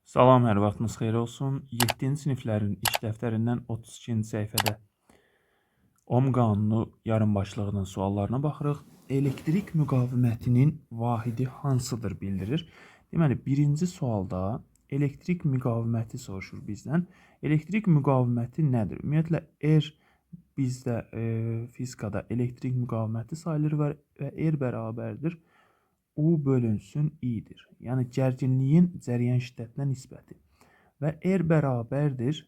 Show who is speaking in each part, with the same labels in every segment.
Speaker 1: Salam, hər vaxtınız xeyir olsun. 7-ci siniflərin iş dəftərindən 32-ci səhifədə ohm qanunu yarımbaşlığının suallarına baxırıq. Elektrik müqavimətinin vahidi hansıdır bildirir. Deməli, birinci sualda elektrik müqaviməti soruşur bizdən. Elektrik müqaviməti nədir? Ümumiyyətlə, bizdə fizikada elektrik müqaviməti sayılır və R bərabərdir U bölünsün I-dir. Yəni, gərginliyin cəryan şiddətinə nisbəti. Və R bərabərdir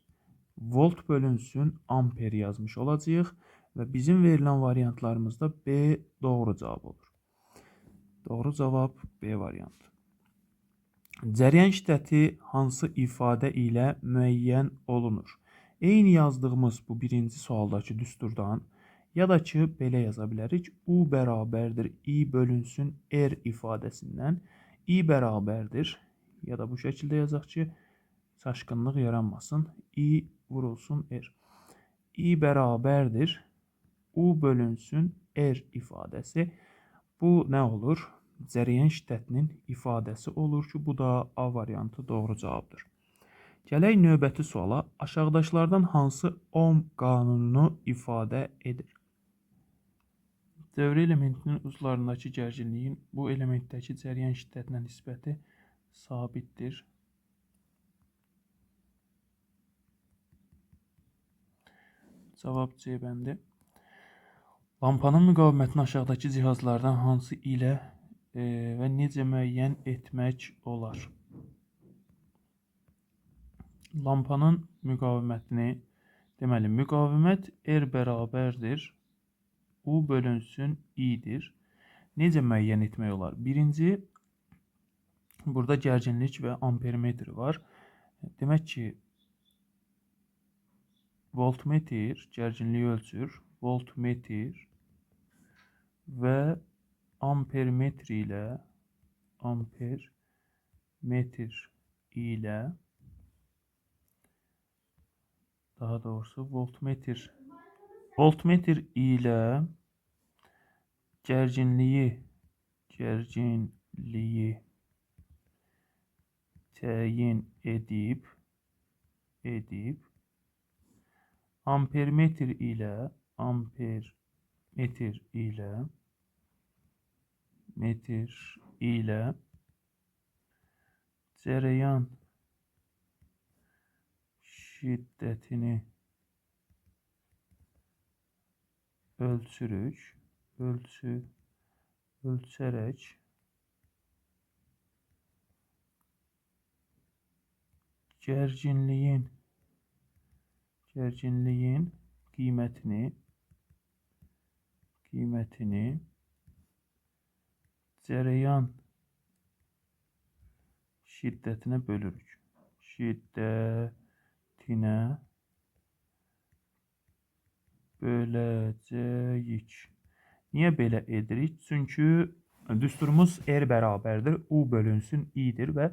Speaker 1: volt bölünsün amper yazmış olacaq. Və bizim verilən variantlarımızda B doğru cavab olur. Doğru cavab B variantı. Cəryan şiddəti hansı ifadə ilə müəyyən olunur? Eyni yazdığımız bu birinci sualdakı düsturdan ya da ki, belə yaza bilərik. U bərabərdir I bölünsün R ifadəsindən. I bərabərdir, ya da bu şəkildə yazaq ki, çaşqınlıq yaranmasın. I vurulsun R. I bərabərdir U bölünsün R ifadəsi. Bu nə olur? Cəryan şiddətinin ifadəsi olur ki, bu da A variantı doğru cavabdır. Gələk növbəti suala. Aşağıdakılardan hansı ohm qanununu ifadə edir? Dövrə elementinin uzlarındakı gərginliyin bu elementdəki cəryan şiddətinə nisbəti sabitdir. Cavab C bəndi. Lampanın müqavimətini aşağıdakı cihazlardan hansı ilə və necə müəyyən etmək olar? Lampanın müqavimətini, deməli, müqavimət R bərabərdir U bölünsün I-dir. Necə müəyyən etmək olar? Birinci, burada gərginlik və ampermetr var. Demək ki, voltmetr gərginliyi ölçür. Voltmetr və ampermetr ilə daha doğrusu voltmetr ilə gərginliyi təyin edib ampermetr ilə cərəyan şiddətini ölçərək gərginliyin qiymətini cərəyan şiddətinə bölürük. Böləcəyik. Niyə belə edirik? Çünki düsturumuz R bərabərdir U bölünsün I-dir və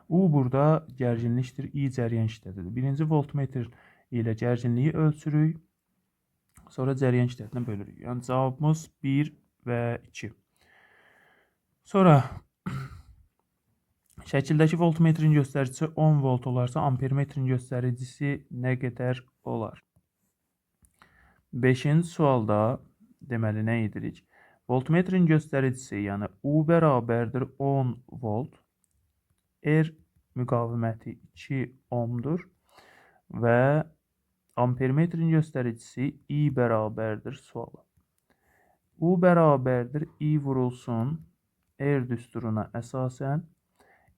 Speaker 1: U burada gərginlikdir, I cəryan şiddətidir. Birinci voltmetr ilə gərginliyi ölçürük, sonra cəryan şiddətinə bölürük. Yəni cavabımız 1 və 2. Sonra şəkildəki voltmetrin göstəricisi 10 volt olarsa, ampermetrin göstəricisi nə qədər olar? 5-ci sualda deməli nə edirik? Voltmetrin göstəricisi, yəni U bərabərdir 10 volt, R müqaviməti 2 ohmdur və ampermetrin göstəricisi I bərabərdir suala. U bərabərdir I vurulsun R düsturuna əsasən.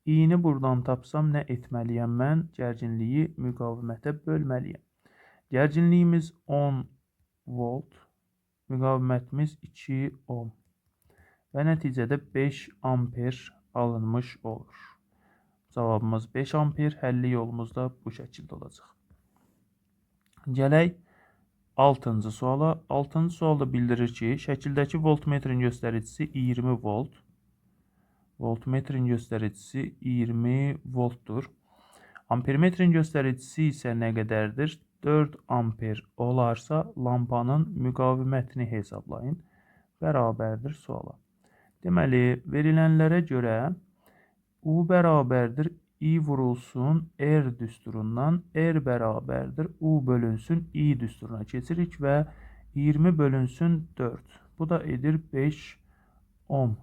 Speaker 1: I-ni buradan tapsam nə etməliyəm mən? Gərginliyi müqavimətə bölməliyəm. Gərginliyimiz 10 volt, müqavimətimiz 2 ohm və nəticədə 5 amper alınmış olur. Cavabımız 5 amper, həlli yolumuz da bu şəkildə olacaq. Gələk 6-cı suala. 6-cı sualda bildirir ki, şəkildəki voltmetrin göstəricisi 20 volt. Voltmetrin göstəricisi 20 voltdur. Ampermetrin göstəricisi isə nə qədərdir? 4 amper olarsa, lampanın müqavimətini hesablayın. Bərabərdir suala. Deməli, verilənlərə görə U bərabərdir I vurulsun R düsturundan R bərabərdir U bölünsün I düsturuna keçirik və 20 bölünsün 4. Bu da edir 5 ohm.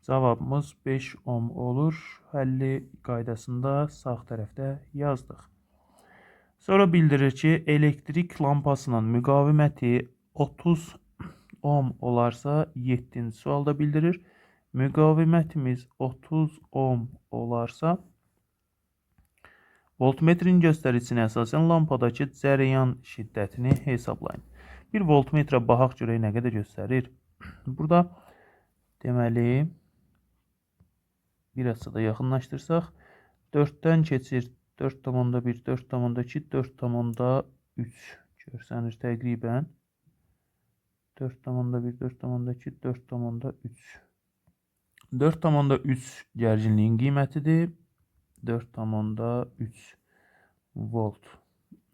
Speaker 1: Cavabımız 5 ohm olur. Həlli qaydasında sağ tərəfdə yazdıq. Sonra bildirir ki, elektrik lampasının müqaviməti 30 ohm olarsa 7-ci sualda bildirir. Müqavimətimiz 30 ohm olarsa voltmetrin göstəricisine əsasən lampadakı cərəyan şiddətini hesablayın. Bir voltmetrə baxaq görək nə qədər göstərir. Burada deməli bir da yaxınlaşdırsaq 4-dən keçir 4,1, 4,2, 4,3 görsənir təqribən 4,1, 4,2, 4,3 4,3 gərginliyin qiymətidir. 4,3 volt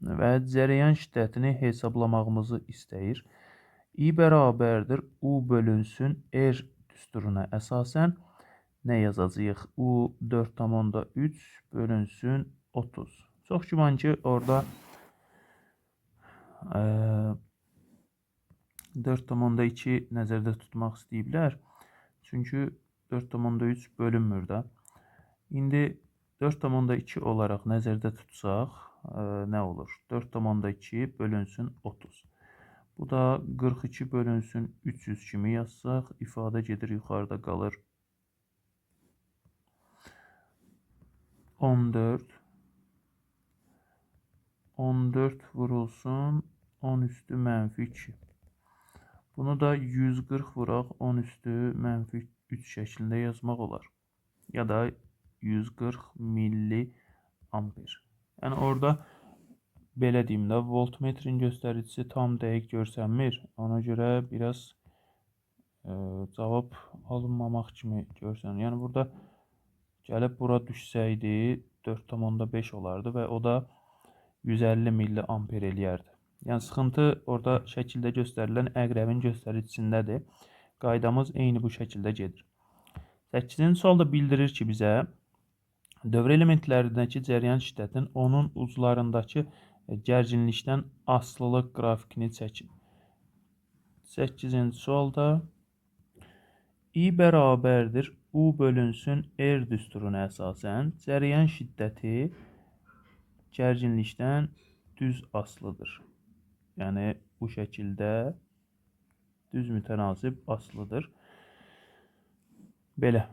Speaker 1: və cərəyan şiddətini hesablamağımızı istəyir. I bərabərdir U bölünsün R düsturuna əsasən nə yazacağıq? U 4,3 bölünsün 30. Çox güman ki, orada 4,2 nəzərdə tutmaq istəyiblər. Çünki 4,3 bölünmür də. İndi 4,2 olaraq nəzərdə tutsaq nə olur? 4,2 bölünsün 30. Bu da 42 bölünsün 300 kimi yazsaq, ifadə gedir yuxarıda qalır. 14 vurulsun 10 üstü mənfi 2. Bunu da 140 vuraq 10 üstü mənfi 3 şəklində yazmaq olar. Ya da 140 milli amper. Yəni orada belə deyim də, voltmetrin göstəricisi tam dəqiq görsənmir. Ona görə biraz cavab alınmamaq kimi görsənir. Yəni burada gəlib bura düşsəydi 4,5 olardı və o da 150 milli amper eləyərdi. Yəni sıxıntı orada şəkildə göstərilən əqrəbin göstəricisindədir. Qaydamız eyni bu şəkildə gedir. 8-ci sualda bildirir ki, bizə dövr elementlərindəki cərəyan şiddətinin onun uclarındakı gərginlikdən asılılıq qrafikini çəkin. 8-ci sualda I bərabərdir U bölünsün R düsturuna əsasən cərəyan şiddəti gərginlikdən düz asılıdır. Yəni bu şəkildə düz mütənasib asılıdır. Belə.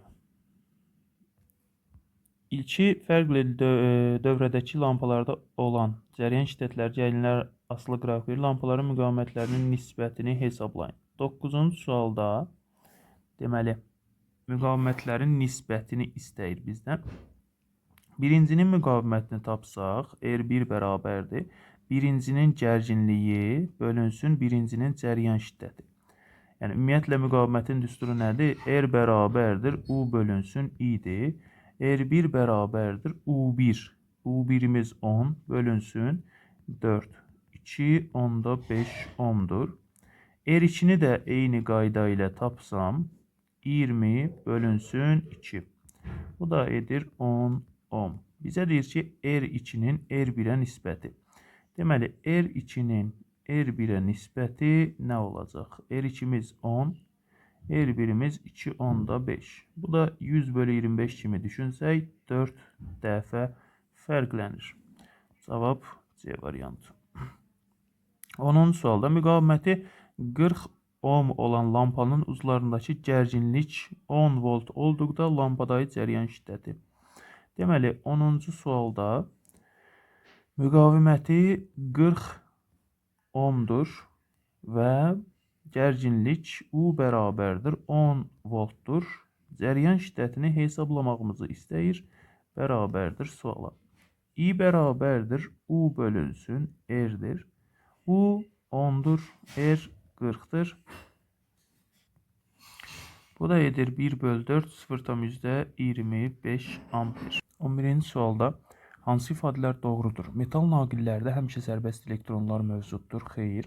Speaker 1: İlki fərqli dövrədəki lampalarda olan cərəyan şiddətləri gəlinlər asılı qrafiki lampaların müqavimətlərinin nisbətini hesablayın. 9-cu sualda deməli müqavimətlərin nisbətini istəyir bizdən. Birincinin müqavimətini tapsaq, R1 bərabərdir. Birincinin gərginliyi bölünsün birincinin cərəyan şiddəti. Yəni ümumiyyətlə müqavimətin düsturu nədir? R bərabərdir U bölünsün I-dir. R1 bərabərdir U1. U1'imiz 10 bölünsün 4. 2 onda 5 ohmdur. R2'ni də eyni qayda ilə tapsam 20 bölünsün 2. Bu da edir 10 ohm. Bizə deyir ki, R2'nin R1'ə nisbəti. Deməli, R2'nin R1'ə nisbəti nə olacaq? R2'miz 10, R1'imiz 2 onda 5. Bu da 100 bölü 25 kimi düşünsək, 4 dəfə fərqlənir. Cavab C variantı. 10-cu sualda müqaviməti 40 ohm olan lampanın uclarındakı gərginlik 10 volt olduqda lampadakı cərəyan şiddəti. Deməli, 10-cu sualda müqaviməti 40 ohmdur və gərginlik U bərabərdir 10 voltdur. Cərəyan şiddətini hesablamağımızı istəyir. Bərabərdir suala. I bərabərdir U bölünsün R'dir. U 10'dur, R 40'dır. Bu da edir 1 bölü 4, 0,25 amper. 11-ci sualda hansı ifadələr doğrudur? Metal naqillərdə həmişə sərbəst elektronlar mövcuddur. Xeyr.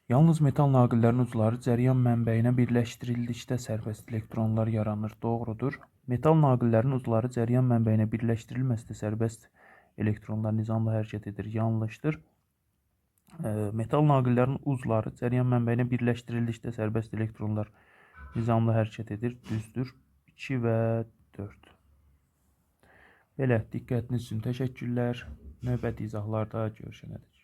Speaker 1: Yalnız metal naqillərin ucları cərəyan mənbəyinə birləşdirildikdə sərbəst elektronlar yaranır. Doğrudur. Metal naqillərin uzları cəryan mənbəyinə birləşdirilməsə də sərbəst elektronlar nizamla hərəkət edir. Yanlışdır. Metal naqillərin uzları cəryan mənbəyinə birləşdirildikdə sərbəst elektronlar nizamla hərəkət edir. Düzdür. 2 və 4. Belə, diqqətiniz üçün təşəkkürlər. Növbəti izahlarda görüşənədək.